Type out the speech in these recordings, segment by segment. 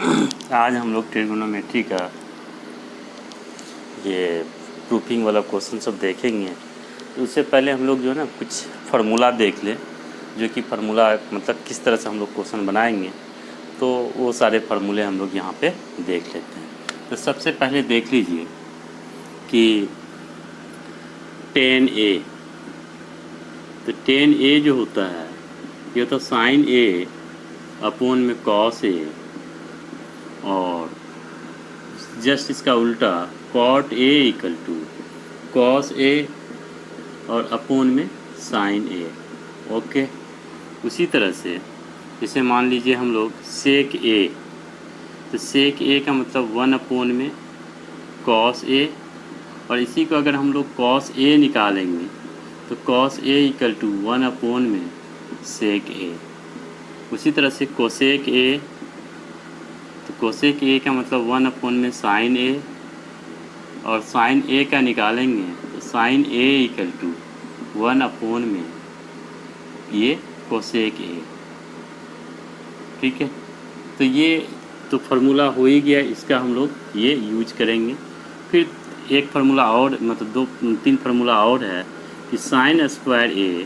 आज हम लोग ट्रिग्नोमेट्री का ये प्रूफिंग वाला क्वेश्चन सब देखेंगे। तो उससे पहले हम लोग जो है ना कुछ फार्मूला देख लें, जो कि फार्मूला मतलब किस तरह से हम लोग क्वेश्चन बनाएंगे। तो वो सारे फार्मूले हम लोग यहाँ पे देख लेते हैं। तो सबसे पहले देख लीजिए कि tan A, तो tan A जो होता है ये तो sin A अपॉन में cos A, और जस्ट इसका उल्टा cot A equal to cos A और अपॉन में sin A। ओके, उसी तरह से जैसे मान लीजिए हम लोग sec A, तो sec A का मतलब 1 अपॉन में cos A, और इसी को अगर हम लोग cos A निकालेंगे तो cos A equal to 1 upon में sec A। उसी तरह से cosec A, तो cosec A का मतलब 1 अपॉन में sin A, और sin A का निकालेंगे तो sin A equal to 1 upon में ये cosec A। ठीक है, तो ये तो फार्मूला हो ही गया, इसका हम लोग ये यूज करेंगे। फिर एक फार्मूला और, मतलब 2-3 फार्मूला और है कि sin square A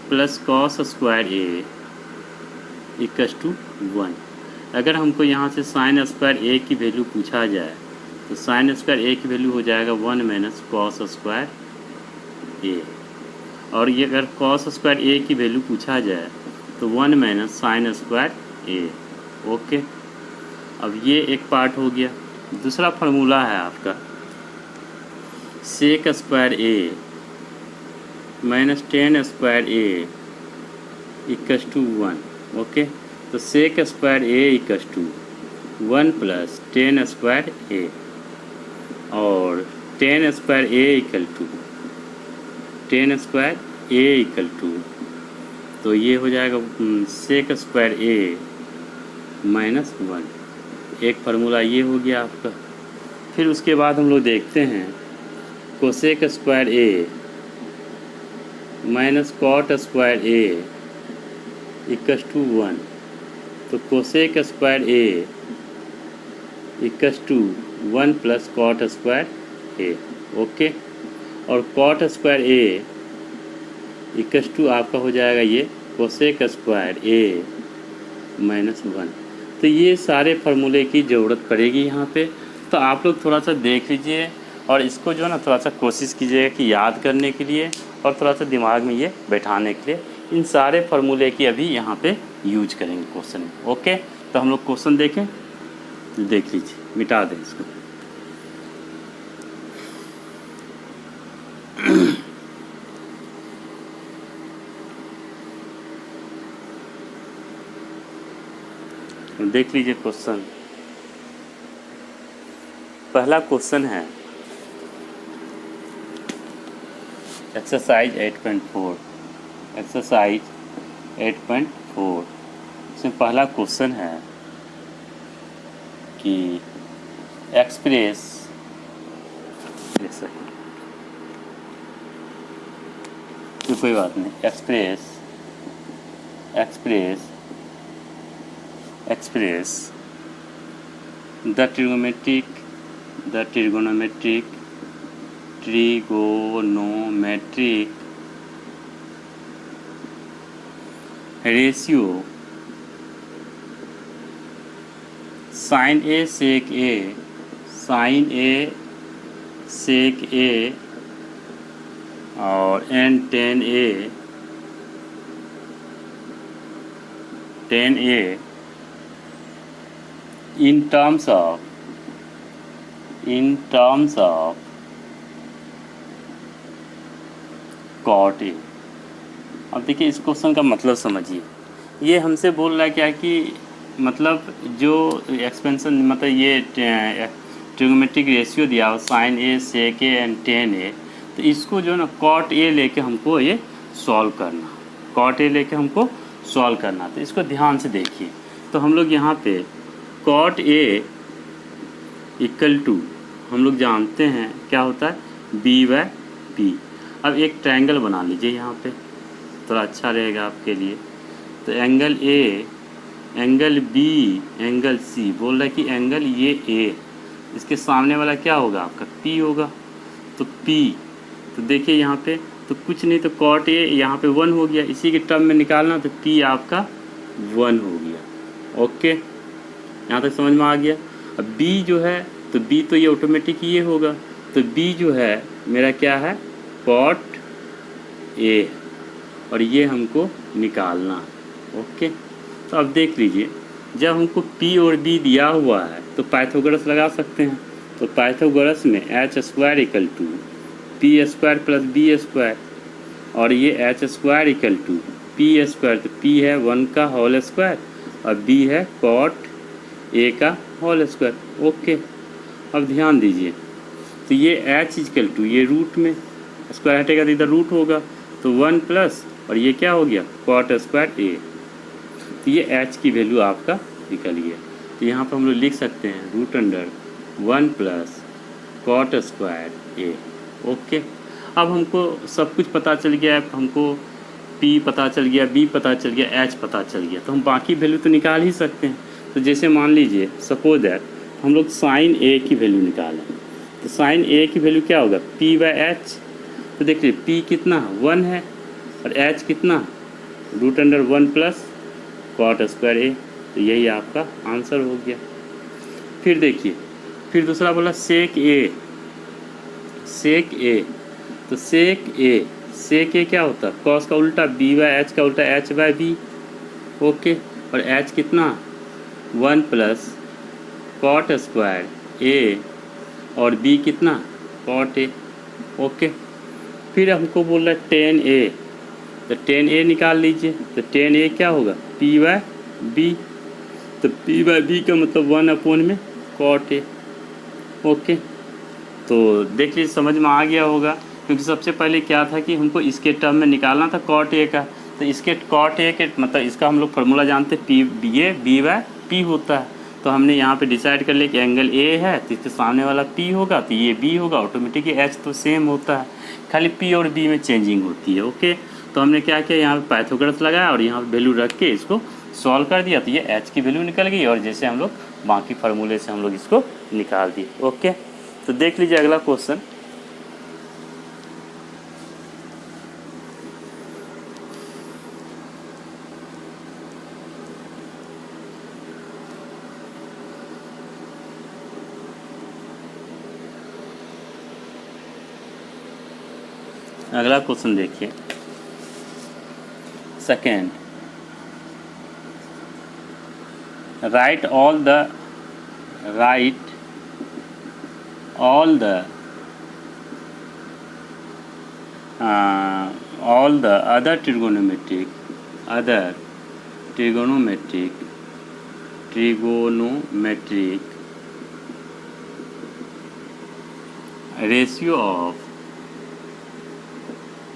plus cos square A equal to 1। अगर हमको यहाँ से sin स्क्वायर A की वैल्यू पूछा जाए तो sin स्क्वायर A की वैल्यू हो जाएगा 1 माइनस cos स्क्वायर A, और ये अगर cos स्क्वायर A की वैल्यू पूछा जाए तो 1 minus sin square A। Okay, अब ये एक पार्ट हो गया। दूसरा फार्मूला है आपका sec square A minus tan square A equal to 1। Okay, तो sec square A equal to 1 plus tan square A, और tan square A equal to tan square A equal to, तो ये हो जाएगा sec स्क्वायर A माइनस 1। एक formula ये हो गया आपका। फिर उसके बाद हम लोग देखते हैं cosec square A minus cot square A equal to 1, तो cosec square A equal to 1 plus cot square A। Okay, और cot square A equal to आपका हो जाएगा ये cosec स्क्वायर A माइनस 1। तो ये सारे फार्मूले की ज़रूरत पड़ेगी यहाँ पे। तो आप लोग थोड़ा सा देख लीजिए और इसको जो है ना थोड़ा सा कोशिश कीजिएगा कि याद करने के लिए और थोड़ा सा दिमाग में ये बैठाने के लिए। इन सारे फार्मूले की अभी यहाँ पे यूज करेंगे क्वेश्चन में। ओके, तो हम लोग क्वेश्चन देखें, देख लीजिए, मिटा दें इसको। देख लीजिए क्वेश्चन। पहला क्वेश्चन है एक्सरसाइज 8.4। एक्सरसाइज 8.4 इसमें पहला क्वेश्चन है कि एक्सप्रेस, तो कोई बात नहीं, express the trigonometric ratio sin A sec A और n tan A in terms of cot A। अब देखिए इस क्वेश्चन का मतलब समझिए। ये हमसे बोल रहा है क्या कि मतलब जो एक्सपेंशन, मतलब ये ट्रिगोनोमेट्रिक रेशियो दिया हो sin A sec A and tan A, तो इसको जो है ना cot A लेके हमको ये सॉल्व करना, तो इसको ध्यान से देखिए। तो हम लोग यहाँ पे cot A इक्वल टू हम लोग जानते हैं क्या होता है, B/P। अब एक ट्रायंगल बना लीजिए यहाँ पे, थोड़ा अच्छा रहेगा आपके लिए। तो angle A angle B angle C, बोल रहा है कि एंगल ये ए, इसके सामने वाला क्या होगा आपका पी होगा। तो पी, तो देखिए यहाँ पे तो कुछ नहीं, तो कॉट ए यहाँ पे 1 हो गया, इसी के टर्म में निकालना, तो पी आपका 1 हो गया। ओके, यहाँ तक समझ में आ गया। अब बी जो है, तो बी तो ये ऑटोमेटिक ये होगा, तो बी जो है मेरा क्या है कॉट ए, और ये हमको निकालना। ओके, तो अब देख लीजिए, जब हमको पी और बी दिया हुआ है तो पाइथागोरस लगा सकते हैं। तो पाइथागोरस में H square equal to P square plus B square, और ये H square equal to P square, तो पी है 1 का होल स्क्वायर और बी है कॉट ए का होल स्क्वायर। ओके, अब ध्यान दीजिए, तो ये एच इक्वल टू ये रूट में स्क्वायर हटेगा तो इधर रूट होगा, तो 1 प्लस और ये क्या हो गया कॉट स्क्वायर ए, तो ये एच की वैल्यू आपका निकल गया। तो यहाँ पर हम लोग लिख सकते हैं root under 1 plus cot square A. Okay, अब हमको सब कुछ पता चल गया है, हमको पी पता चल गया, बी पता चल गया, एच पता चल गया, तो हम बाकी वैल्यू तो निकाल ही सकते हैं। तो जैसे मान लीजिए सपोज दैट हम लोग साइन ए की वैल्यू निकालें, तो साइन ए की वैल्यू क्या होगा पी बाय एच। तो देखिए पी कितना 1 है और एच कितना root under 1 plus cot square A, तो यही आपका आंसर हो गया। फिर देखिए, फिर दूसरा बोला सेक ए, सेक ए, तो सेक ए क्या होता है कॉस का उल्टा बी बाय एच का उल्टा एच बाय बी। ओके, और एच कितना 1 प्लस कॉट स्क्वायर ए और बी कितना कॉट ए। ओके, फिर हमको बोल रहा है टेन ए, तो टेन ए निकाल लीजिए, तो टेन ए क्या होगा पी बाय बी, तो पी बाय बी का मतलब 1 अपॉन में कॉट ए। ओके, तो देख लीजिए समझ में आ गया होगा, क्योंकि सबसे पहले क्या था कि हमको इसके टर्म में निकालना था कॉट ए का, तो इसके कॉट ए के मतलब इसका हम लोग फार्मूला जानते हैं पी, ये बी बाय पी होता है। तो हमने यहाँ पे डिसाइड कर लिया कि एंगल ए है तो इसके सामने वाला पी होगा, तो ये बी होगा, ऑटोमेटिक एच तो सेम होता है, खाली पी और बी में चेंजिंग होती है। ओके, तो हमने क्या किया यहाँ पे पाइथागोरस लगाया और यहाँ पे वैल्यू रख के इसको सॉल्व कर दिया, तो ये एच की वैल्यू निकल गई, और जैसे हम लोग बाकी फार्मूले से हम लोग इसको निकाल दिए। ओके, तो देख लीजिए अगला क्वेश्चन। अगला क्वेश्चन देखिए, second, right all the other trigonometric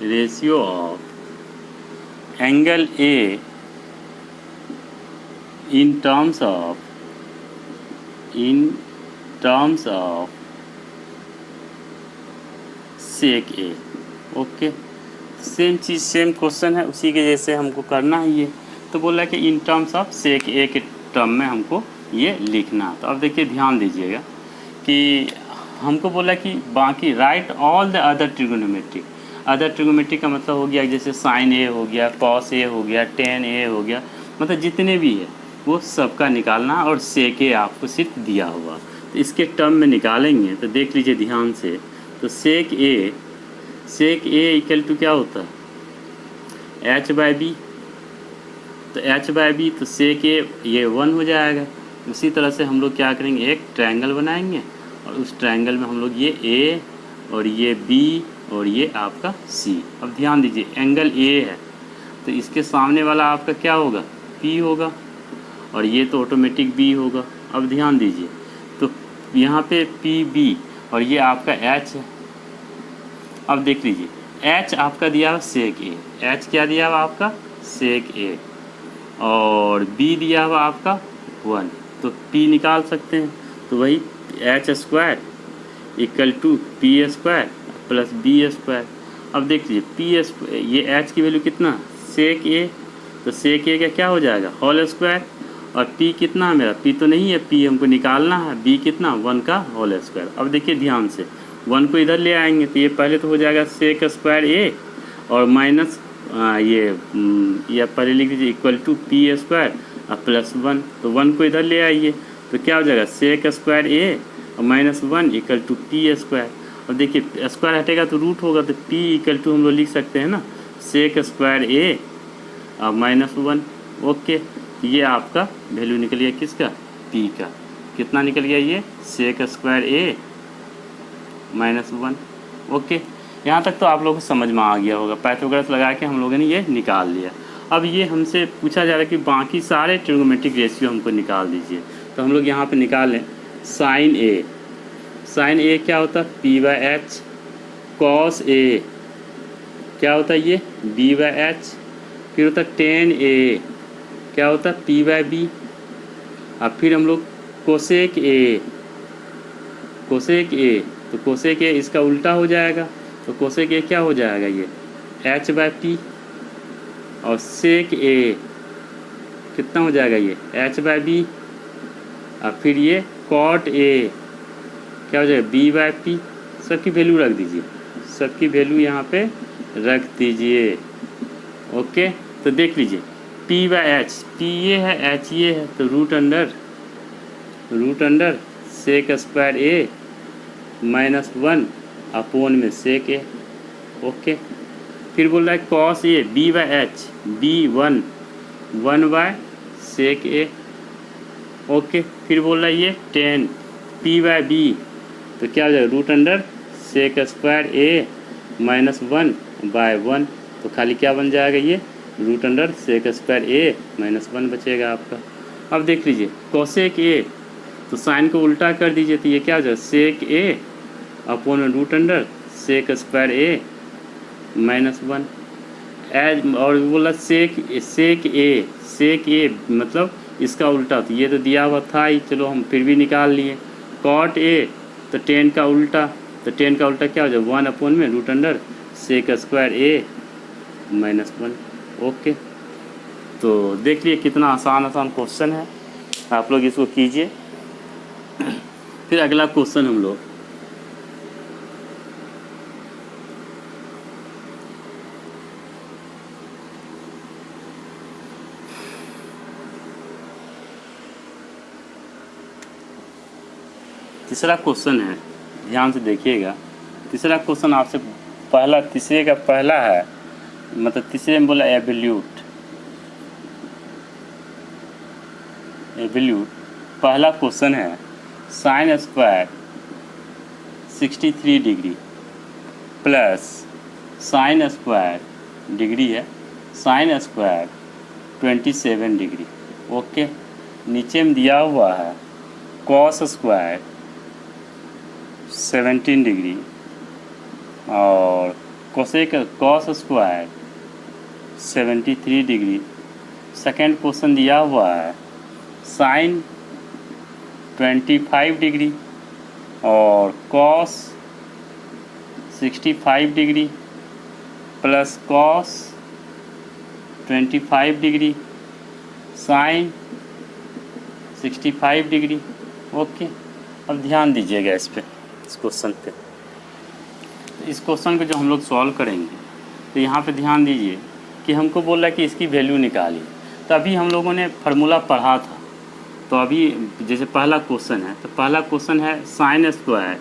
ratio of angle A in terms of sec A। Okay, same cheese same question है, उसी के जैसे हमको करना है ये। तो बोला है कि इन टर्म्स ऑफ सेक ए के टर्म में हमको ये लिखना। तो अब देखिए ध्यान दीजिएगा कि हमको बोला कि बाकी right all the other trigonometric का मतलब हो गया जैसे साइन ए हो गया, कॉस ए हो गया, टेन ए हो गया, मतलब जितने भी है वो सबका निकालना, और सेक ए आपको सिर्फ दिया हुआ, तो इसके टर्म में निकालेंगे। तो देख लीजिए ध्यान से, तो सेक ए इक्वल टू क्या होता है एच बाय बी, तो एच बाय बी, तो सेक ए ये 1 हो जाएगा। उसी तरह से हम लोग क्या करेंगे, एक ट्रायंगल बनाएंगे और उस ट्रायंगल में हम लोग ये ए और ये बी और ये आपका सी। अब ध्यान दीजिए एंगल ए है तो इसके सामने वाला आपका क्या होगा पी होगा, और ये तो ऑटोमेटिक बी होगा। अब ध्यान दीजिए, तो यहाँ पे पी बी और ये आपका एच है। अब देख लीजिए एच आपका दिया हुआ सेक ए, एच क्या दिया हुआ आपका सेक ए, और बी दिया हुआ आपका 1, तो पी निकाल सकते हैं। तो वही H square equal to P square plus B square. अब देख लीजिए पी ये एच की वैल्यू कितना सेक ए, तो सेक ए का क्या हो जाएगा होल स्क्वायर, और p कितना है मेरा, p तो नहीं है, p हमको निकालना है, b कितना 1 का होल स्क्वायर। अब देखिए ध्यान से 1 को इधर ले आएंगे तो ये पहले तो हो जाएगा सेक स्क्वायर a और माइनस ये पहले लिख दीजिए इक्वल टू पी स्क्वायर और प्लस 1। तो 1 को इधर ले आइए तो क्या हो जाएगा सेक स्क्वायर a और minus 1 equal to P square. और देखिए स्क्वायर हटेगा तो रूट होगा, तो p इक्वल टू हम लोग लिख सकते हैं ना सेक स्क्वायर a और माइनस 1। ओके, ये आपका वैल्यू निकल गया किसका, p का। कितना निकल गया ये, sec square a minus 1। Okay, यहाँ तक तो आप लोगों को समझ में आ गया होगा। पाइथागोरस लगा के हम लोगों ने ये निकाल लिया। अब ये हमसे पूछा जा रहा है कि बाकी सारे ट्रिग्नोमेट्रिक रेशियो हमको निकाल दीजिए। तो हम लोग यहाँ पे निकालें साइन ए। साइन ए क्या होता है, P by H. Cos A क्या होता है, ये बी बाई एच। फिर होता है टेन ए क्या होता है, पी बाई बी। अब फिर हम लोग कोसेक ए। कोसेक ए तो कोसेक ए इसका उल्टा हो जाएगा, तो कोसेक ए क्या हो जाएगा, ये एच बाई पी। और सेक ए कितना हो जाएगा, ये एच बाई बी। और फिर ये कॉट ए क्या हो जाएगा, बी बाई पी। सबकी वैल्यू रख दीजिए, सबकी वैल्यू यहाँ पे रख दीजिए। ओके, तो देख लीजिए पी बाई एच, पी ये है एच ये है, तो root under sec square A minus 1 upon में सेक ए। ओके, फिर बोल रहा है cos A B by H, B 1 by sec A. Okay, फिर बोल रहा है ये 10 पी बाई बी, तो क्या हो जाएगा root under sec square A minus 1 bye 1। तो खाली क्या बन जाएगा, ये root under sec square A minus 1 बचेगा आपका। अब देख लीजिए कोसेक ए, तो साइन को उल्टा कर दीजिए तो ये क्या हो जाएगा sec A upon root under sec square A minus 1। एज और बोला सेक ए मतलब इसका उल्टा, तो ये तो दिया हुआ था ही, चलो हम फिर भी निकाल लिए। कॉट ए तो 10 का उल्टा, तो 10 का उल्टा क्या हो जाएगा 1 अपोन में root under sec square A minus 1। Okay, तो देख लिए कितना आसान क्वेश्चन है, आप लोग इसको कीजिए। फिर अगला क्वेश्चन हम लोग तीसरा क्वेश्चन है, ध्यान से देखिएगा। तीसरा क्वेश्चन आपसे तीसरे का पहला है, मतलब तीसरे में बोला एब्सोल्यूट। पहला क्वेश्चन है sign square 63 degree plus sine square degree है साइन स्क्वायर 27 डिग्री। ओके, नीचे में दिया हुआ है कॉस स्क्वायर 17 डिग्री और cos square 73 degree. Second question दिया हुआ है साइन 25 डिग्री और cos 65 degree plus cos 25 degree sine 65 degree. Okay, अब ध्यान दीजिएगा इस क्वेश्चन पे। इस क्वेश्चन को जो हम लोग सॉल्व करेंगे तो यहाँ पे ध्यान दीजिए कि हमको बोल रहा है कि इसकी वैल्यू निकालिए। तो अभी हम लोगों ने फार्मूला पढ़ा था, तो अभी जैसे पहला क्वेश्चन है, तो पहला क्वेश्चन है साइन स्क्वायर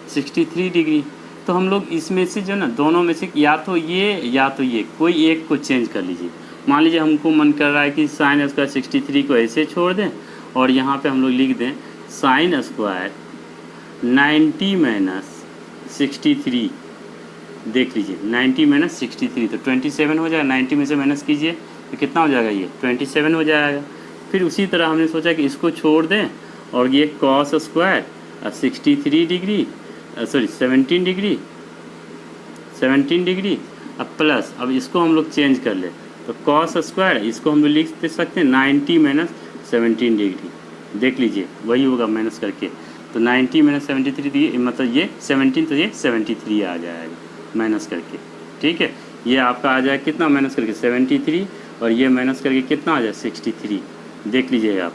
63 डिग्री। तो हम लोग इसमें से जो ना दोनों में से या तो ये कोई एक को चेंज कर लीजिए। मान लीजिए हमको मन कर रहा है कि साइन स्क्वायर 63 को ऐसे छोड़ दें और यहाँ पे हम लोग लिख दें साइन स्क्वायर 90 माइनस 63। देख लीजिए 90 माइनस 63 तो 27 हो जाएगा। 90 में से माइनस कीजिए तो कितना हो जाएगा, ये 27 हो जाएगा। फिर उसी तरह हमने सोचा कि इसको छोड़ दें और ये कॉस स्क्वायर 63 डिग्री 17 डिग्री अब प्लस, अब इसको हम लोग चेंज कर ले तो कॉस स्क्वायर इसको हम लोग लिख सकते हैं 90 माइनस 17 डिग्री। देख लीजिए वही होगा माइनस करके, तो 90 माइनस 73 मतलब ये 17 तो ये 73 आ जाएगा माइनस करके। ठीक है, ये आपका आ जाएगा कितना माइनस करके 73 और ये माइनस करके कितना आ जाए 63। देख लीजिएगा आप।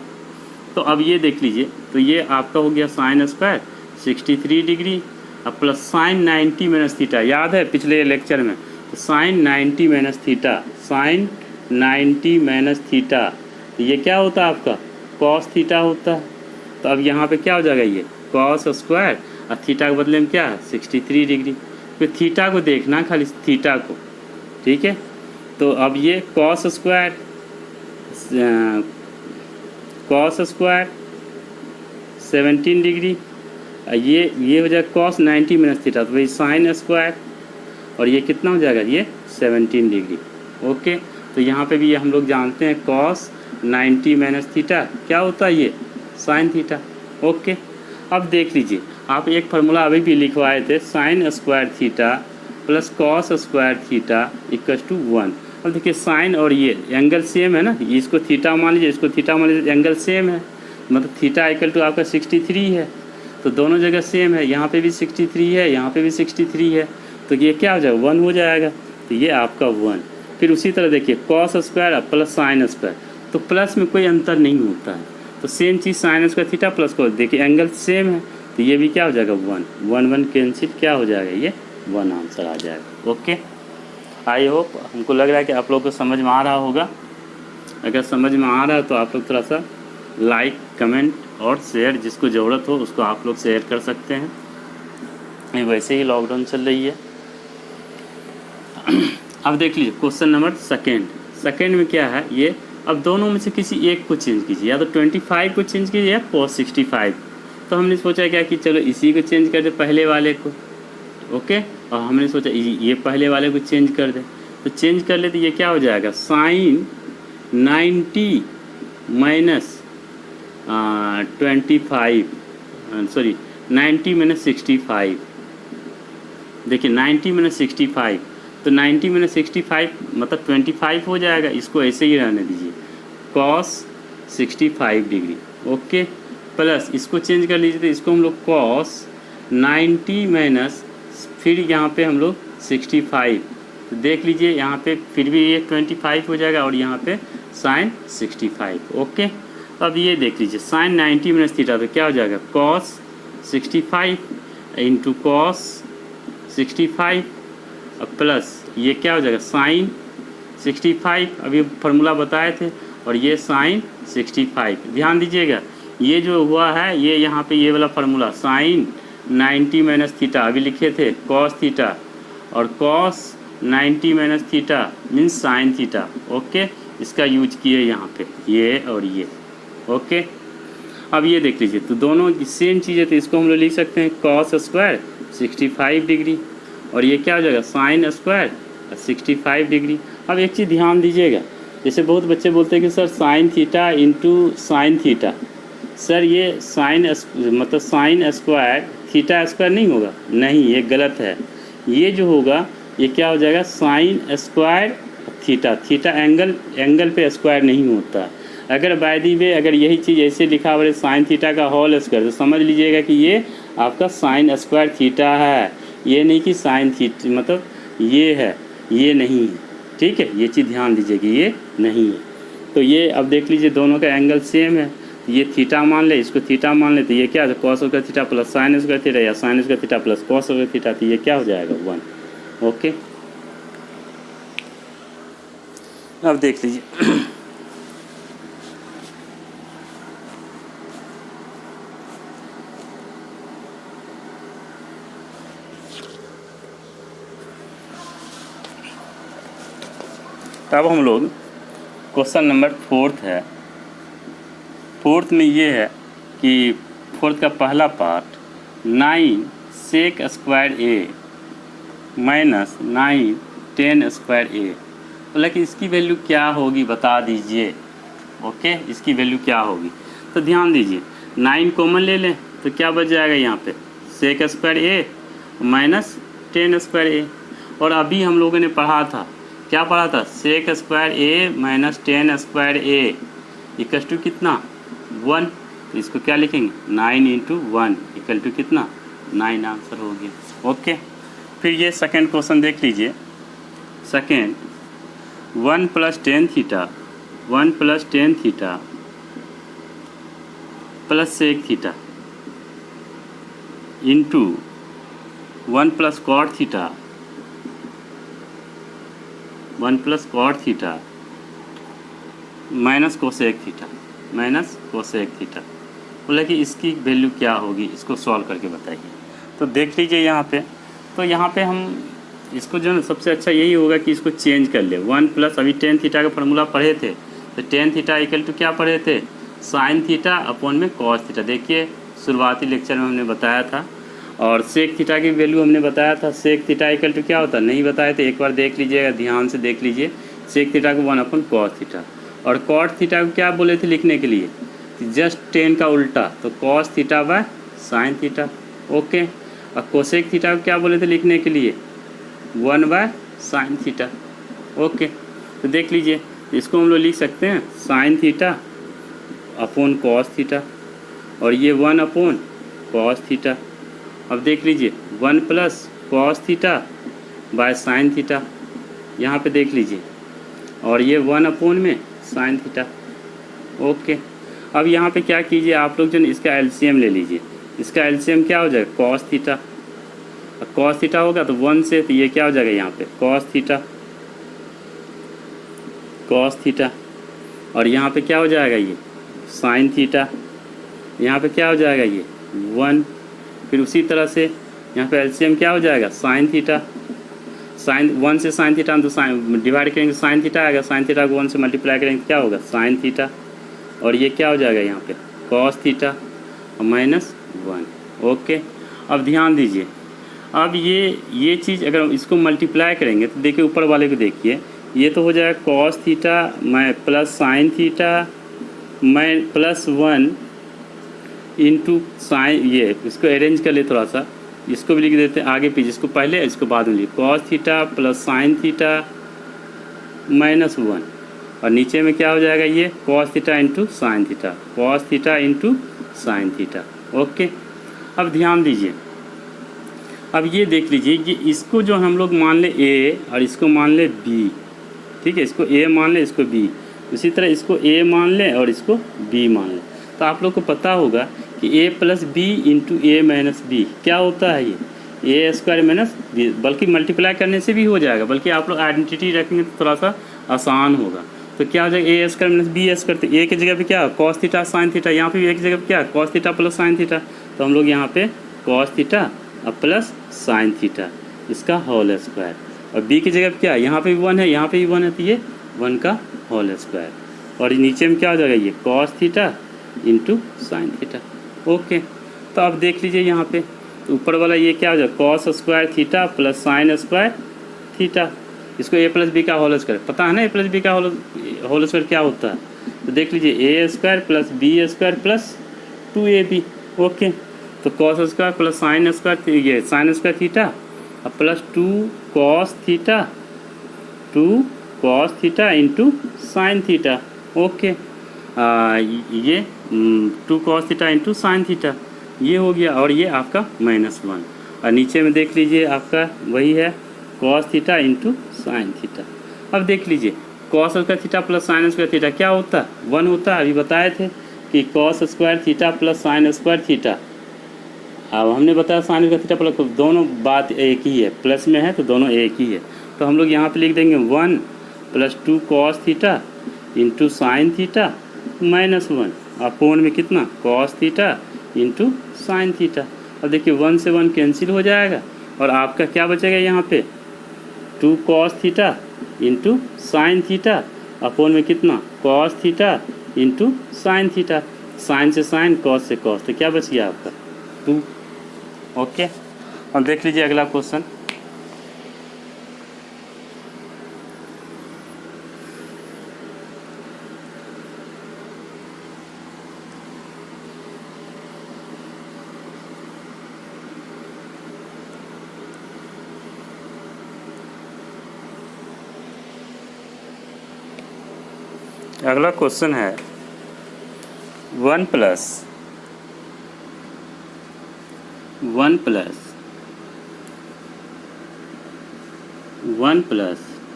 तो अब ये देख लीजिए, तो ये आपका हो गया साइन स्क्वायर 63 डिग्री अब प्लस साइन 90 माइनस थीटा, याद है पिछले लेक्चर में। तो sine 90 minus theta, sine 90 minus theta, तो ये क्या होता है आपका कॉस थीटा होता है। तो अब यहाँ पे क्या हो जाएगा, ये कॉस स्क्वायर और थीटा के बदले में क्या है 63 डिग्री। तो थीटा को देखना, खाली थीटा को, ठीक है। तो अब ये कॉस स्क्वायर 17 डिग्री, ये हो जाएगा कॉस 90 माइनस थीटा, तो वही साइन स्क्वायर, और ये कितना हो जाएगा, ये 17 डिग्री। ओके, तो यहाँ पे भी ये हम लोग जानते हैं कॉस 90 माइनस थीटा क्या होता है, ये साइन थीटा। ओके, अब देख लीजिए, आप एक फार्मूला अभी भी लिखवाए थे, sine square theta plus cos square theta equal to 1। अब देखिए साइन और ये एंगल सेम है ना, इसको थीटा मान लीजिए, इसको थीटा मान लीजिए, एंगल सेम है, मतलब थीटा इक्वल टू आपका 63 है, तो दोनों जगह सेम है, यहाँ पे भी 63 है, यहाँ पे भी 63 है, तो ये क्या हो जाएगा 1 हो जाएगा, तो ये आपका 1। फिर उसी तरह देखिए cos square plus sine square, तो प्लस में कोई अंतर नहीं होता है, तो सेम चीज़ sine square theta plus cos, देखिए एंगल सेम है, तो ये भी क्या हो जाएगा 1 1 1 कैंसिल, क्या हो जाएगा, ये 1 आंसर आ जाएगा। ओके, आई होप हमको लग रहा है कि आप लोग को समझ में आ रहा होगा। अगर समझ में आ रहा है तो आप लोग थोड़ा सा लाइक कमेंट और शेयर, जिसको ज़रूरत हो उसको आप लोग शेयर कर सकते हैं। ये वैसे ही लॉकडाउन चल रही है। अब देख लीजिए क्वेश्चन नंबर सेकेंड में क्या है ये, अब दोनों में से किसी एक को चेंज कीजिए, या तो 25 को चेंज कीजिए या cos 65। तो हमने सोचा क्या कि चलो इसी को चेंज कर दे, पहले वाले को। ओके, और हमने सोचा ये पहले वाले को चेंज कर दे, तो चेंज कर ले तो ये क्या हो जाएगा साइन 90 माइनस 90 माइनस 65। देखिए 90 माइनस 65, तो 90 माइनस 65 मतलब 25 हो जाएगा, इसको ऐसे ही रहने दीजिए cos 65 डिग्री। ओके, प्लस इसको चेंज कर लीजिए, तो इसको हम लोग cos 90 माइनस, फिर यहाँ पे हम लोग 65, तो देख लीजिए यहाँ पे फिर भी ये 25 हो जाएगा, और यहाँ पे साइन 65। ओके, अब ये देख लीजिए साइन 90 माइनस थीटा, तो क्या हो जाएगा cos 65 इंटू cos 65, अब प्लस ये क्या हो जाएगा साइन 65, अभी फार्मूला बताए थे, और ये साइन 65। ध्यान दीजिएगा ये जो हुआ है, ये यहाँ पे ये वाला फार्मूला साइन 90 माइनस थीटा अभी लिखे थे cos थीटा, और cos 90 minus theta means sign theta. Okay, इसका यूज किए यहाँ पे ये और ये। ओके, अब ये देख लीजिए, तो दोनों सेम चीज़ है, तो इसको हम लोग लिख सकते हैं cos स्क्वायर 65 डिग्री, और ये क्या हो जाएगा साइन स्क्वायर 65 डिग्री। अब एक चीज़ ध्यान दीजिएगा, जैसे बहुत बच्चे बोलते हैं कि sir sign theta into sine theta, sir ये साइन मतलब साइन स्क्वायर थीटा स्क्वायर नहीं होगा, नहीं, ये गलत है। ये जो होगा ये क्या हो जाएगा sign square theta, theta angle पे स्क्वायर नहीं होता। अगर बाय दी वे अगर यही चीज़ ऐसे लिखा हुआ है साइन थीटा का होल स्क्वायर, तो समझ लीजिएगा कि ये आपका साइन स्क्वायर थीटा है, ये नहीं कि साइन थीटा मतलब ये है, ये नहीं है। ठीक है, ये चीज़ ध्यान दीजिए कि ये नहीं है। तो ये अब देख लीजिए दोनों का एंगल सेम है, ये थीटा मान ले, इसको थीटा मान ले, तो ये क्या है cos square theta plus sine square theta, या sine square theta plus cos square theta, तो ये क्या हो जाएगा 1। ओके, अब देख लीजिए अब हम लोग क्वेश्चन नंबर 4 है। 4 में ये है कि 4 का पहला part 9 sec square A minus 9 10 square ए, बोला कि इसकी वैल्यू क्या होगी बता दीजिए। ओके, इसकी वैल्यू क्या होगी, तो ध्यान दीजिए 9 कॉमन ले लें तो क्या बच जाएगा यहाँ पे सेक स्क्वायर ए माइनस 10 स्क्वायर ए, और अभी हम लोगों ने पढ़ा था, क्या पढ़ा था, sec square A minus 10 square A equal to कितना 1, तो इसको क्या लिखेंगे 9 इंटू 1 इक्वल टू कितना 9 आंसर हो गया। ओके, फिर ये सेकेंड क्वेश्चन देख लीजिए। Second 1 plus 10 theta plus sec theta into 1 plus cot theta 1 plus cot theta minus cosec theta बोला कि इसकी वैल्यू क्या होगी, इसको सॉल्व करके बताइए। तो देख लीजिए यहाँ पे, तो यहाँ पे हम इसको जो है सबसे अच्छा यही होगा कि इसको चेंज कर ले। 1 प्लस अभी टेन थीटा का फार्मूला पढ़े थे, तो टेन थीटा इक्वल टू क्या पढ़े थे, साइन थीटा अपॉन में कॉस थीटा। देखिए शुरुआती लेक्चर में हमने बताया था। और सेक थीटा की वैल्यू हमने बताया था, सेक थीटा इक्वल टू क्या होता है, नहीं बताए थे, एक बार देख लीजिएगा, ध्यान से देख लीजिए। सेक थीटा को 1 अपॉन कॉस थीटा, और कॉट थीटा को क्या बोले थे लिखने के लिए, जस्ट टेन का उल्टा, तो cos theta by sine theta. Okay. और कोसेक थीटा को क्या बोले थे लिखने के लिए, 1 बाय साइन थीटा। ओके। तो देख लीजिए इसको हम लोग लिख सकते हैं sine theta upon cos theta, और ये 1 अपॉन कॉस थीटा। अब देख लीजिए 1 plus cos theta by sine theta, यहाँ पे देख लीजिए, और ये 1 अपॉन में साइन थीटा। ओके। अब यहाँ पे क्या कीजिए आप लोग जो इसका एलसीएम ले लीजिए। इसका एलसीएम क्या हो जाएगा, कॉस थीटा। कॉस थीटा होगा तो 1 से, तो ये क्या हो जाएगा यहाँ पे कॉस थीटा, और यहाँ पे क्या हो जाएगा ये साइन थीटा, यहाँ पे क्या हो जाएगा ये 1। फिर उसी तरह से यहाँ पे एलसीएम क्या हो जाएगा साइन थीटा, साइन 1 से साइन थीटा, हम तो साइन डिवाइड करेंगे साइन थीटा आएगा, साइन थीटा को 1 से मल्टीप्लाई करेंगे क्या होगा साइन थीटा, और ये क्या हो जाएगा यहाँ पे कॉस थीटा और माइनस 1। ओके। अब ध्यान दीजिए, अब ये चीज़ अगर इसको मल्टीप्लाई करेंगे तो देखिए ऊपर वाले को देखिए, ये तो हो जाएगा कॉस थीटा मैं प्लस साइन थीटा मैं प्लस 1 इंटू साइन, ये इसको अरेंज कर ले थोड़ा सा, इसको भी लिख देते हैं आगे पीछे, इसको पहले इसको बाद में लिख, cos theta plus sine theta minus 1, और नीचे में क्या हो जाएगा ये cos theta into sine theta, cos theta into sine theta. Okay. अब ध्यान दीजिए, अब ये देख लीजिए, ये इसको जो हम लोग मान ले ए और इसको मान ले बी, ठीक है, इसको ए मान ले इसको बी, उसी तरह इसको ए मान ले और इसको बी मान ले, तो आप लोग को पता होगा कि ए plus B into A minus B क्या होता है, ये ए स्क्वायर माइनस बी, बल्कि मल्टीप्लाई करने से भी हो जाएगा, बल्कि आप लोग आइडेंटिटी रखेंगे तो थोड़ा सा आसान होगा। तो क्या हो जाएगा A square minus B square, तो ए की जगह पे क्या कॉस थीटा साइन थीटा, यहाँ पे भी ए की जगह पे क्या cos theta plus sine theta, तो हम लोग यहाँ पे कॉस थीटा और प्लस साइन थीटा इसका होल स्क्वायर, और बी की जगह पे क्या यहाँ पे भी 1 है, यहाँ पे भी 1 है, तो ये 1 का होल स्क्वायर, और नीचे में क्या हो जाएगा ये cos theta into sine theta. Okay. तो अब देख लीजिए यहाँ पे तो ऊपर वाला ये क्या हो जाएगा cos square theta plus sine square theta, इसको ए प्लस बी का होल स्क्वायर पता है ना, ए प्लस बी का होल स्क्वायर क्या होता है, तो देख लीजिए A square plus B square plus 2ab। Okay. तो cos square plus sine square, ये साइन स्क्वायर थीटा और plus 2 cos theta into sine theta. Okay. ये 2 cos theta into sine theta ये हो गया, और ये आपका -1, और नीचे में देख लीजिए आपका वही है cos theta into sine theta. अब देख लीजिए cos square theta plus sine square theta क्या होता है 1 होता है, अभी बताए थे कि cos square theta plus sine square theta, अब हमने बताया साइन स्क्वायर थीटा प्लस, दोनों बात एक ही है, प्लस में है तो दोनों एक ही है, तो हम लोग यहाँ पे लिख देंगे 1 plus 2 cos theta into sine theta -1 upon में कितना cos theta into sine theta. अब देखिए 1 से 1 कैंसिल हो जाएगा, और आपका क्या बचेगा यहाँ पे 2 cos theta into sine theta upon में कितना cos theta into sine theta, sine से साइन कॉस से कॉस, तो क्या बच गया आपका 2। ओके। अब देख लीजिए अगला क्वेश्चन, अगला क्वेश्चन है 1 प्लस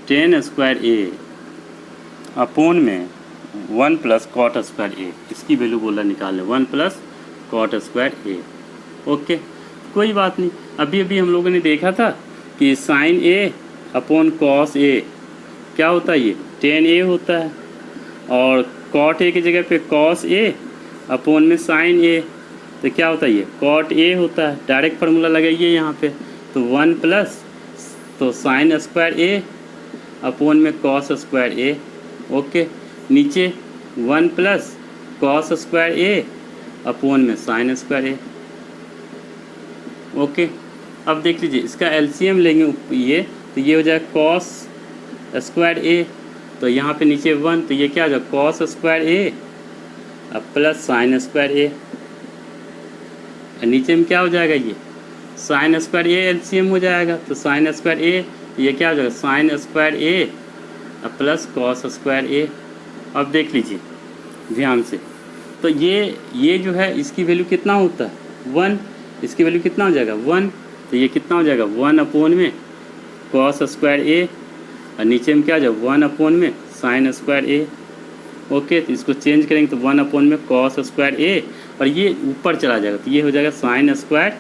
10 स्क्वायर ए अपोन में 1 प्लस कॉट स्क्वायर ए, इसकी वैल्यू बोला निकालने 1 plus cot square A. Okay, कोई बात नहीं। अभी अभी हम लोगों ने देखा था कि sign A upon cos A क्या होता है, ये टेन ए होता है, और कॉट ए की जगह पे कॉस ए अपॉन में साइन ए, तो क्या होता है, ये कॉट ए होता है। डायरेक्ट फार्मूला लगाइए यहाँ पे, तो 1 प्लस तो साइन स्क्वायर ए अपॉन में कॉस स्क्वायर ए। ओके, नीचे 1 प्लस कॉस स्क्वायर ए अपॉन में साइन स्क्वायर ए। ओके, अब देख लीजिए इसका एलसीएम लेंगे ये, तो ये हो जाएगा कॉस स्क्वायर ए, तो यहाँ पे नीचे 1, तो ये क्या हो जाएगा कॉस स्क्वायर ए अब प्लस साइन स्क्वायर ए, नीचे में क्या हो जाएगा, ये साइन स्क्वायर ए एलसीएम हो जाएगा, तो साइन स्क्वायर ए, तो ये क्या हो जाएगा साइन स्क्वायर ए अब प्लस कॉस स्क्वायर ए। अब देख लीजिए ध्यान से, तो ये जो है इसकी वैल्यू कितना होता है 1, इसकी वैल्यू कितना हो जाएगा 1, तो ये कितना हो जाएगा 1 अपॉन में कॉस स्क्वायर ए, और नीचे में क्या हो जाएगा 1 अपॉन में साइन स्क्वायर ए। ओके, तो इसको चेंज करेंगे तो 1 अपॉन में कॉस स्क्वायर ए, और ये ऊपर चला जाएगा तो ये हो जाएगा साइन स्क्वायर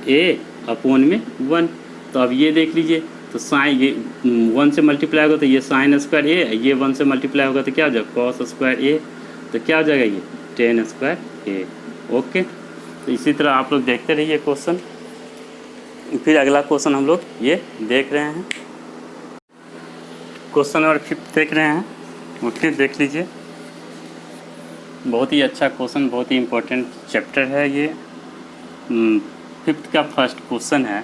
ए अपॉन में 1। तो अब ये देख लीजिए, तो साइन ये 1 से मल्टीप्लाई होगा तो ये साइन स्क्वायर ए, ये 1 से मल्टीप्लाई होगा तो क्या हो जाएगा कॉस स्क्वायर ए, तो क्या हो जाएगा ये टेन स्क्वायर ए। ओके, तो इसी तरह आप लोग देखते रहिए क्वेश्चन। फिर अगला क्वेश्चन हम लोग ये देख रहे हैं, क्वेश्चन नंबर 5 देख रहे हैं। ओके, देख लीजिए, बहुत ही अच्छा क्वेश्चन, बहुत ही इम्पोर्टेंट चैप्टर है ये। 5th का फर्स्ट क्वेश्चन है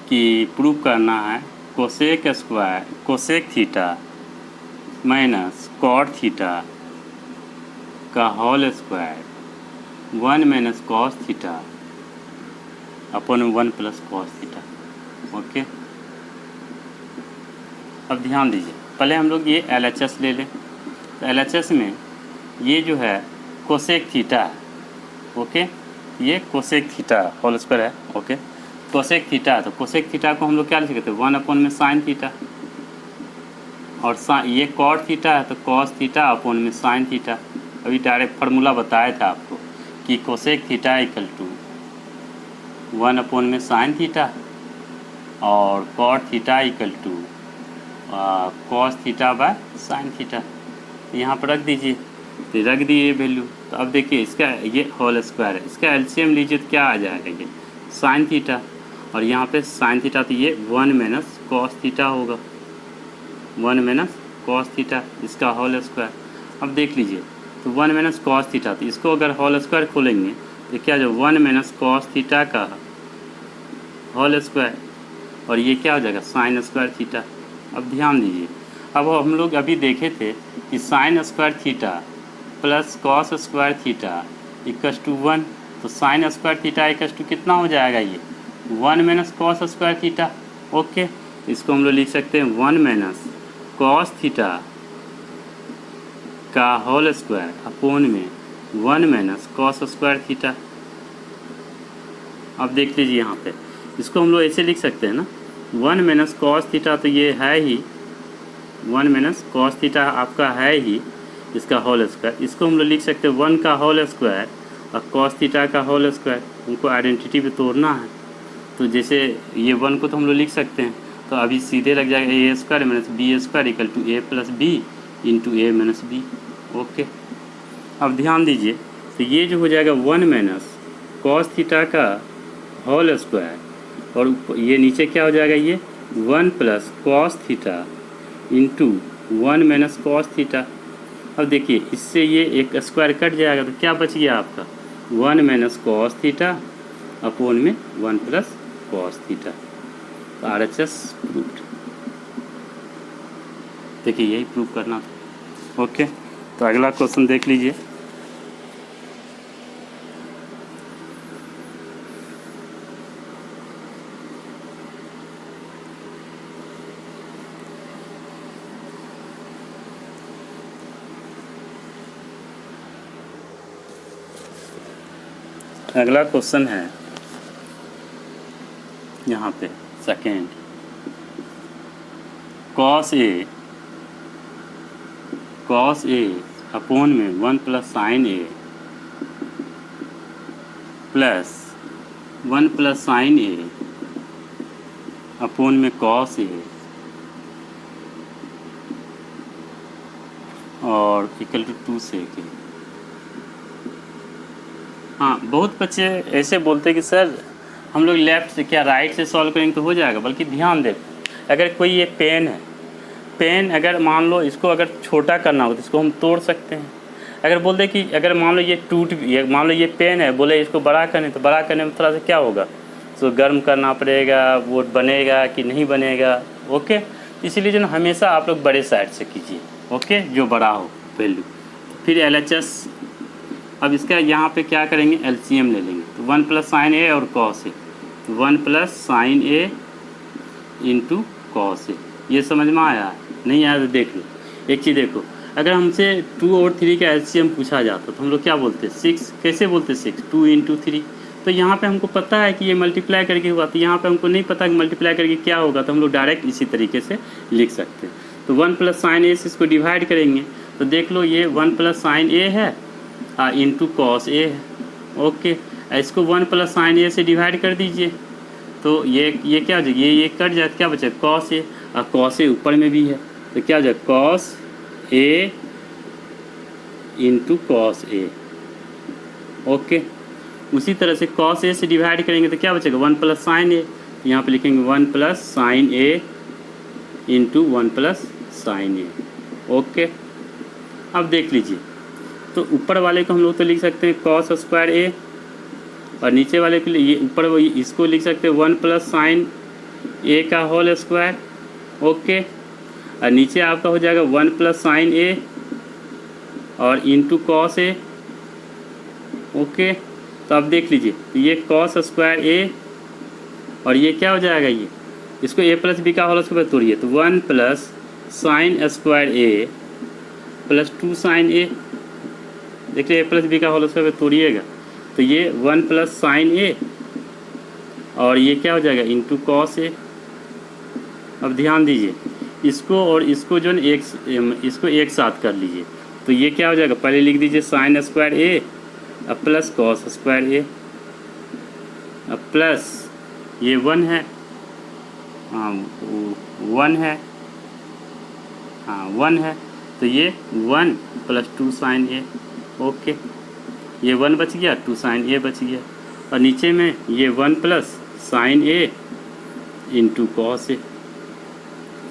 कि प्रूव करना है cosec theta minus cot theta का whole square 1 minus cos theta upon 1 plus cos theta. Okay, अब ध्यान दीजिए, पहले हम लोग ये LHS ले लें। तो LHS में ये जो है कोसेक थीटा है। ओके, ये कोसेक थीटा होल स्क्वायर है। ओके, कोसेक थीटा, तो कोसेक थीटा को हम लोग क्या लिख सकते हैं 1 अपॉन में साइन थीटा, और ये कॉट थीटा है तो कॉस थीटा अपॉन में साइन थीटा। अभी डायरेक्ट फार्मूला बताया था आपको कि cosec theta equal to 1 upon में साइन थीटा और cot theta equal to cos theta by sine theta. यहाँ पर रख दीजिए, तो रख दिए वैल्यू। तो अब देखिए इसका ये होल स्क्वायर है, इसका एलसीएम लीजिए तो क्या आ जाएगा ये साइन थीटा, और यहाँ पे साइन थीटा, तो ये 1 माइनस कॉस थीटा होगा, 1 माइनस कॉस थीटा, इसका होल स्क्वायर। अब देख लीजिए, तो 1 माइनस कॉस थीटा, तो इसको अगर होल स्क्वायर खोलेंगे तो क्या जो 1 माइनस कॉस थीटा का होल स्क्वायर, और ये क्या हो जाएगा साइन स्क्वायर थीटा। अब ध्यान दीजिए, अब हम लोग अभी देखे थे कि sine square theta plus cos square theta equals to 1, तो sine square theta equals to कितना हो जाएगा ये 1 minus cos square theta. Okay, इसको हम लोग लिख सकते हैं 1 माइनस कॉस थीटा का होल स्क्वायर अपॉन में 1 माइनस कॉस स्क्वायर थीटा। अब देख लीजिए यहाँ पे, इसको हम लोग ऐसे लिख सकते हैं ना, 1 माइनस कॉस थीटा, तो ये है ही 1 माइनस कॉस थीटा आपका है ही इसका होल स्क्वायर। इसको हम लोग लिख सकते हैं 1 का होल स्क्वायर और कॉस थीटा का होल स्क्वायर, उनको आइडेंटिटी पे तोड़ना है। तो जैसे ये 1 को तो हम लोग लिख सकते हैं, तो अभी सीधे लग जाएगा A square minus B square equal to A plus B into A minus B. Okay, अब ध्यान दीजिए, तो ये जो हो जाएगा 1 माइनस कॉस थीटा का होल स्क्वायर, और ये नीचे क्या हो जाएगा ये 1 plus cos theta into 1 minus cos theta. अब देखिए इससे ये एक स्क्वायर कट जाएगा, तो क्या बच गया आपका 1 माइनस कॉस थीटा अपॉन में 1 प्लस कॉस थीटा। तो RHS प्रूव्ड। देखिए यही प्रूव करना था। ओके, तो अगला क्वेश्चन देख लीजिए। अगला क्वेश्चन है यहाँ पे सेकेंड, कॉस ए अपोन में 1 प्लस साइन ए प्लस 1 प्लस साइन ए अपोन में कॉस ए और इक्वल टू 2 सेक ए। हाँ, बहुत बच्चे ऐसे बोलते हैं कि सर हम लोग लेफ़्ट से क्या राइट से सॉल्व करेंगे तो हो जाएगा, बल्कि ध्यान दें, अगर कोई ये पेन है, पेन अगर मान लो इसको अगर छोटा करना हो तो इसको हम तोड़ सकते हैं। अगर बोल दे कि अगर मान लो ये टूट, मान लो ये पेन है, बोले इसको बड़ा करने, तो बड़ा करने में थोड़ा सा क्या होगा, तो गर्म करना पड़ेगा, वो बनेगा कि नहीं बनेगा। ओके, इसीलिए जो हमेशा आप लोग बड़े साइड से कीजिए, ओके, जो बड़ा हो वैल्यू। फिर LHS, अब इसका यहाँ पे क्या करेंगे, LCM ले लेंगे, तो 1 प्लस साइन ए और कॉस ए, तो 1 plus sign A into cos A. ये समझ में आया? नहीं आया तो देख लो। एक चीज़ देखो, अगर हमसे 2 और 3 का LCM पूछा जाता तो हम लोग क्या बोलते, 6। कैसे बोलते 6? 2 इंटू 3। तो यहाँ पे हमको पता है कि ये मल्टीप्लाई करके हुआ, तो यहाँ पे हमको नहीं पता कि मल्टीप्लाई करके क्या होगा, तो हम लोग डायरेक्ट इसी तरीके से लिख सकते हैं। तो 1 प्लस साइन ए से इसको डिवाइड करेंगे, तो देख लो ये 1 प्लस साइन ए है इंटू कॉस ए है। ओके, इसको 1 प्लस साइन ए से डिवाइड कर दीजिए, तो ये क्या हो जाएगा, ये कट जाए, क्या बचे, कॉस ए, और कॉस ए ऊपर में भी है, तो क्या हो जाएगा, cos A into cos A. Okay, उसी तरह से कॉस ए से डिवाइड करेंगे तो क्या बचेगा, 1 प्लस साइन ए, तो यहाँ पे लिखेंगे 1 प्लस साइन ए इंटू 1 प्लस साइन ए। ओके, अब देख लीजिए, तो ऊपर वाले को हम लोग तो लिख सकते हैं कॉस स्क्वायर ए, और नीचे वाले के लिए ये ऊपर वो इसको लिख सकते हैं 1 प्लस साइन ए का होल स्क्वायर। ओके, और नीचे आपका हो जाएगा 1 प्लस साइन ए और इंटू कॉस ए। ओके, तो अब देख लीजिए, तो ये कॉस स्क्वायर ए और ये क्या हो जाएगा, ये इसको ए प्लस बी का होल स्क्वायर तोड़िए, तो 1 प्लस साइन स्क्वायर ए प्लस 2 साइन ए। देखिए ए प्लस बी का होल स्क्वायर तोड़िएगा, तो ये 1 प्लस साइन ए और ये क्या हो जाएगा, इंटू कॉस ए। अब ध्यान दीजिए, इसको और इसको जो है इसको एक साथ कर लीजिए, तो ये क्या हो जाएगा, पहले लिख दीजिए साइन स्क्वायर ए अब प्लस कॉस स्क्वायर ए, अब प्लस ये 1 है, हाँ 1 है, हाँ 1 है, तो ये 1 प्लस 2 साइन ए। ओके, ये 1 बच गया, 2 साइन ए बच गया, और नीचे में ये 1 plus sign A into cos A.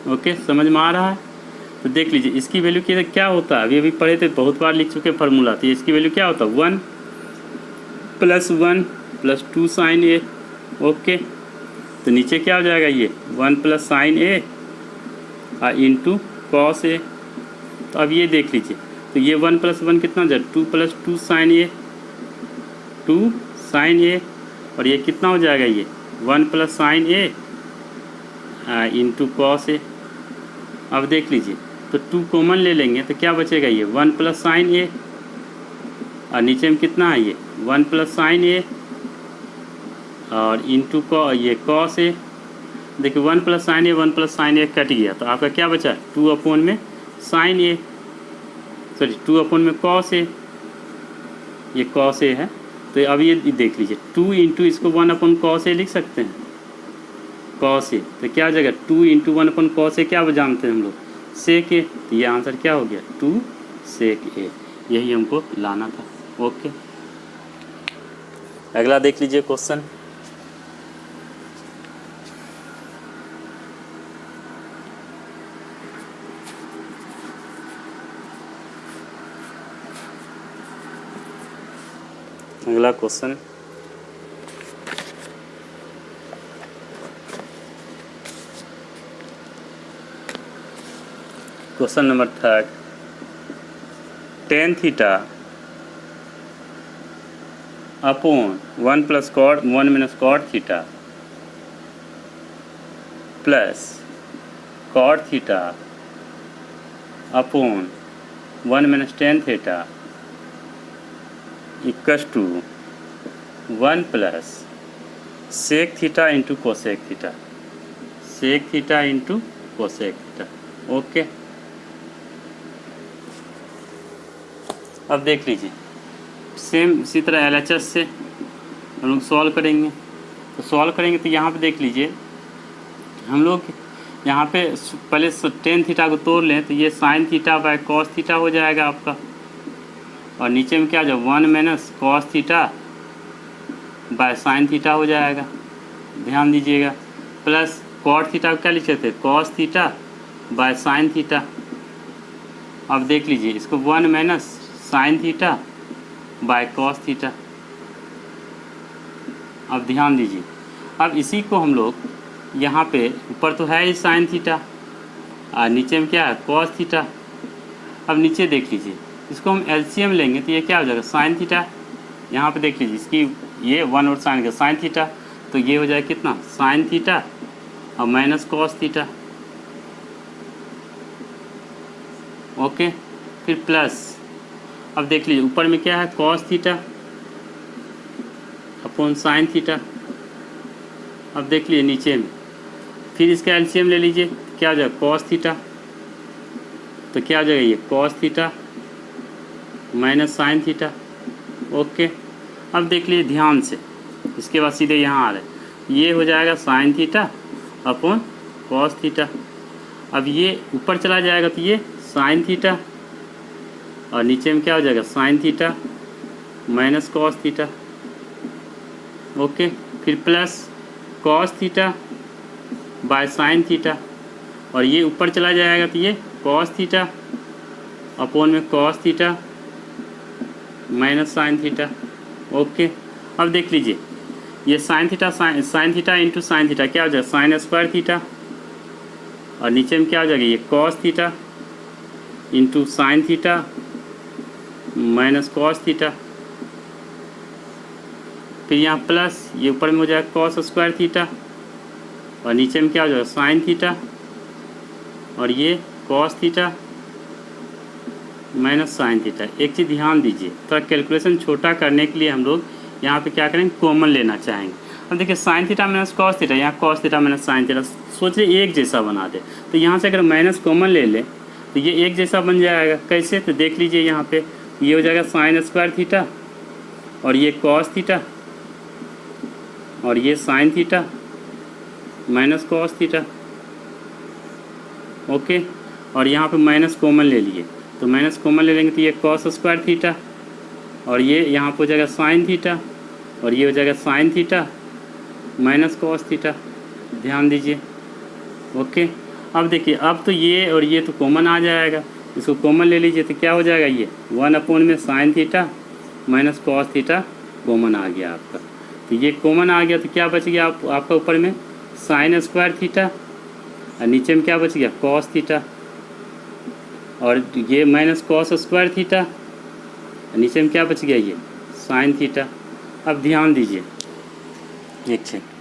Okay, समझ में आ रहा है? तो देख लीजिए इसकी वैल्यू क्या होता है, अभी पढ़े थे, बहुत बार लिख चुके फार्मूला, तो इसकी वैल्यू क्या होता है, 1 प्लस 2 साइन ए। ओके, तो नीचे क्या हो जाएगा, ये 1 plus sign A into cos A. तो अब ये देख लीजिए, तो ये 1 प्लस 1 कितना हो जाएगा, 2 प्लस 2 साइन ए, 2 साइन ए, और ये कितना हो जाएगा, ये 1 plus sign A into cos A. अब देख लीजिए, तो 2 कॉमन ले लेंगे तो क्या बचेगा, ये 1 प्लस साइन ए, और नीचे में कितना है, ये 1 प्लस साइन ए और इंटू ये कॉस ए। देखिए 1 प्लस साइन ए 1 प्लस साइन ए कट गया, तो आपका क्या बचा, 2 अपॉन में साइन ए, सॉरी 2 अपॉन में कॉस ए, ये कॉस ए है। तो अब ये देख लीजिए 2 इंटू इसको 1 अपॉन कॉस ए लिख सकते हैं, कॉस ए, तो क्या हो जाएगा 2 इंटू 1 अपॉन कॉस ए, क्या जानते हैं हम लोग, सेक ए। तो ये आंसर क्या हो गया, 2 सेक ए, यही हमको लाना था। ओके, अगला देख लीजिए क्वेश्चन। अगला question, question number 3, tan theta upon 1 plus cot 1 minus cot theta plus cot theta upon 1 minus tan theta equals to 1 plus sec theta into cosec theta, sec theta into cosec theta. Okay, अब देख लीजिए same इसी तरह LHS से हम लोग solve करेंगे। तो सॉल्व करेंगे तो यहाँ पे देख लीजिए हम लोग यहाँ पे पहले टेन थीटा को तोड़ लें तो ये sine theta by cos theta हो जाएगा आपका, और नीचे में क्या हो जाएगा 1 minus cos theta by sine theta हो जाएगा, ध्यान दीजिएगा। प्लस कॉट थीटा को क्या लिखे थे cos theta by sine theta. अब देख लीजिए इसको 1 minus sine theta by cos theta. अब ध्यान दीजिए अब इसी को हम लोग यहाँ पे ऊपर तो है ही साइन थीटा और नीचे में क्या है कॉस थीटा। अब नीचे देख लीजिए इसको हम LCM लेंगे तो ये क्या हो जाएगा साइन थीटा। यहाँ पे देख लीजिए इसकी ये 1 और साइन का साइन थीटा, तो ये हो जाएगा कितना साइन थीटा और माइनस कॉस थीटा। ओके, फिर प्लस अब देख लीजिए ऊपर में क्या है cos theta upon sine theta. अब देख लीजिए नीचे में फिर इसका LCM ले लीजिए क्या हो जाएगा कॉस थीटा, तो क्या हो जाएगा ये cos theta minus sine theta. Okay, अब देख लीजिए ध्यान से इसके बाद सीधे यहाँ आ रहा है ये हो जाएगा sine theta upon cos theta. अब ये ऊपर चला जाएगा तो ये साइन थीटा और नीचे में क्या हो जाएगा sine theta minus cos theta. Okay, फिर plus cos theta by sine theta और ये ऊपर चला जाएगा तो ये कॉस थीटा अपॉन में cos theta minus sine theta. Okay, अब देख लीजिए ये sine theta into sine theta क्या हो जाएगा साइन स्क्वायर थीटा और नीचे में क्या हो जाएगा ये cos theta into sine theta minus cos theta. फिर यहाँ प्लस ये ऊपर में हो जाएगा कॉस स्क्वायर थीटा और नीचे में क्या हो जाएगा साइन थीटा और ये cos theta minus sine theta. एक चीज़ ध्यान दीजिए थोड़ा कैलकुलेशन छोटा करने के लिए हम लोग यहाँ पे क्या करेंगे कॉमन लेना चाहेंगे। अब देखिए sine theta minus cos theta यहाँ cos theta minus sine theta सोचिए एक जैसा बना दे, तो यहाँ से अगर माइनस कॉमन ले लें तो ये एक जैसा बन जाएगा। कैसे, तो देख लीजिए यहाँ पे ये हो जाएगा साइन स्क्वायर थीटा और ये कॉस थीटा और ये sine theta minus cos theta. Okay, और यहाँ पे माइनस कॉमन ले लिए तो माइनस कॉमन ले लेंगे तो ये कॉस स्क्वायर थीटा और ये यहाँ पे हो जाएगा साइन थीटा और ये हो जाएगा sine theta minus cos theta, ध्यान दीजिए। ओके, अब देखिए अब तो ये और ये तो कॉमन आ जाएगा, इसको कॉमन ले लीजिए तो क्या हो जाएगा ये 1 अपॉन में sine theta minus cos theta common आ गया आपका। तो ये कॉमन आ गया तो क्या बच गया आपका ऊपर में साइन स्क्वायर थीटा और नीचे में क्या बच गया कॉस थीटा और ये माइनस कॉस स्क्वायर थीटा नीचे में क्या बच गया ये साइन थीटा। अब ध्यान दीजिए एक सेकंड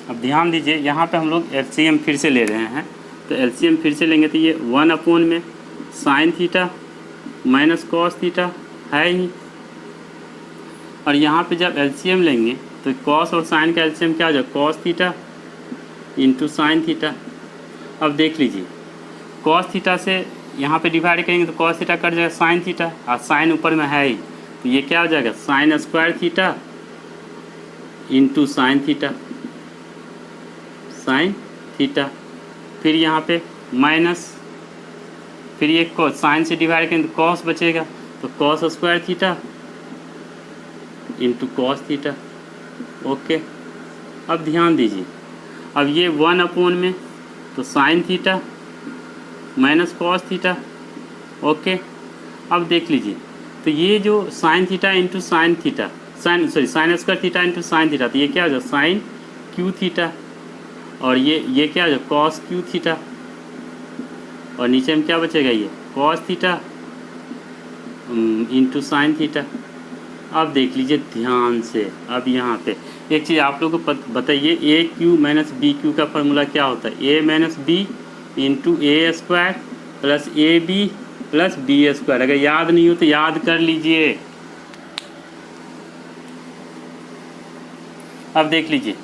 अब ध्यान दीजिए यहाँ पे हम लोग LCM फिर से ले रहे हैं, तो LCM फिर से लेंगे तो ये 1 अपॉन में sine theta minus cos theta है ही, और यहाँ पे जब LCM लेंगे तो कॉस और साइन का LCM क्या हो जाएगा cos theta into sine theta. अब देख लीजिए कॉस थीटा से यहाँ पे डिवाइड करेंगे तो कॉस थीटा कट जाएगा साइन थीटा और साइन ऊपर में है ही, तो ये क्या हो जाएगा sign square theta into sine theta sine theta. फिर यहाँ पे माइनस फिर ये कॉस साइन से डिवाइड करेंगे तो कॉस बचेगा तो cos square theta into cos theta. Okay, अब ध्यान दीजिए अब ये 1 अपॉन में तो sign theta minus cos theta. Okay, अब देख लीजिए तो ये जो sign theta into sine theta sign square theta into sine theta, तो ये क्या हो जाएगा साइन क्यू थीटा और ये क्या हो जाएगा कॉस क्यू थीटा और नीचे में क्या बचेगा ये cos theta into sine theta. अब देख लीजिए ध्यान से, अब यहाँ पे एक चीज़ आप लोगों को बताइए A cube minus B cube का फॉर्मूला क्या होता है A minus B into A square plus A B plus B square. अगर याद नहीं हो तो याद कर लीजिए। अब देख लीजिए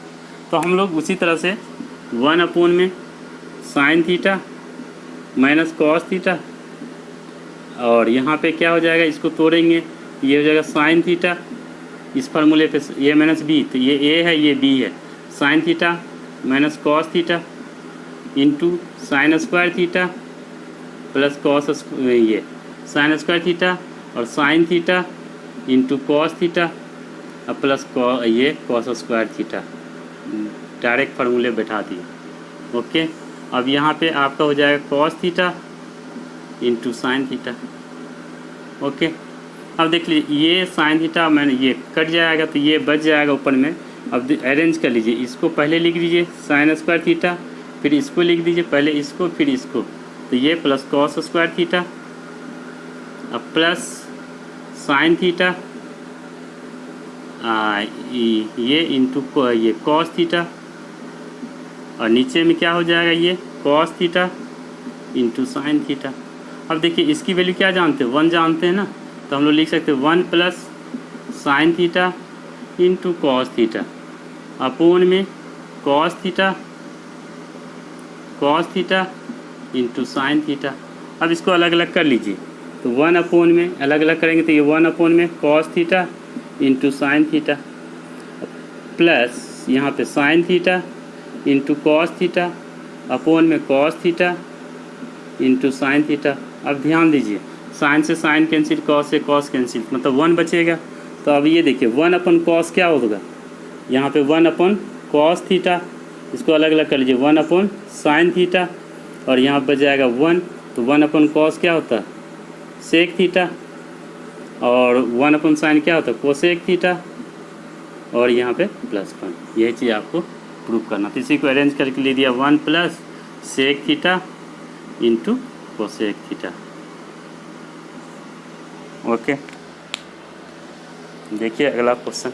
तो हम लोग उसी तरह से 1 अपॉन में sine theta minus cos theta, और यहाँ पे क्या हो जाएगा, इसको तोड़ेंगे, ये हो जाएगा साइन थीटा, इस फार्मूले पे ए माइनस बी, तो ये ए है ये बी है, sign theta minus cos theta into sign square theta plus cos, ये साइन स्क्वायर थीटा और sign theta into cos theta और प्लस ये कॉस स्क्वायर थीटा, डायरेक्ट फार्मूले बैठा दिए। ओके, अब यहाँ पे आपका हो जाएगा cos theta into sine theta. Okay, अब देख लीजिए ये साइन थीटा मैंने ये कट जाएगा तो ये बच जाएगा ऊपर में। अब अरेंज कर लीजिए, इसको पहले लिख लीजिए साइन स्क्वायर थीटा, फिर इसको लिख दीजिए पहले इसको फिर इसको, तो ये प्लस कॉस स्क्वायर थीटा अब प्लस साइन थीटा ये इंटू ये कॉस थीटा, और नीचे में क्या हो जाएगा ये cos theta into sine theta. अब देखिए इसकी वैल्यू क्या जानते हैं, 1 जानते हैं ना, तो हम लोग लिख सकते हैं 1 plus sine theta into cos theta upon में cos theta into sine theta. अब इसको अलग अलग कर लीजिए, तो 1 अपोन में अलग अलग करेंगे तो ये 1 अपोन में cos theta into sine theta plus यहाँ पे sine theta into cos theta upon में cos theta into sine theta. अब ध्यान दीजिए साइन से साइन कैंसिल, कॉस से कॉस कैंसिल, मतलब 1 बचेगा। तो अब ये देखिए 1 अपन कॉस क्या होगा, यहाँ पे 1 अपन कॉस थीटा, इसको अलग अलग कर लीजिए 1 अपन साइन थीटा, और यहाँ बच जाएगा 1, तो 1 अपन कॉस क्या होता है सेक थीटा, और 1 अपन साइन क्या होता है कोसेक थीटा, और यहाँ पे प्लस 1। यही चीज़ आपको प्रूव करना। तो इसी को अरेंज करके ले दिया 1 plus sec theta into cosec theta. Okay, देखिए अगला क्वेश्चन।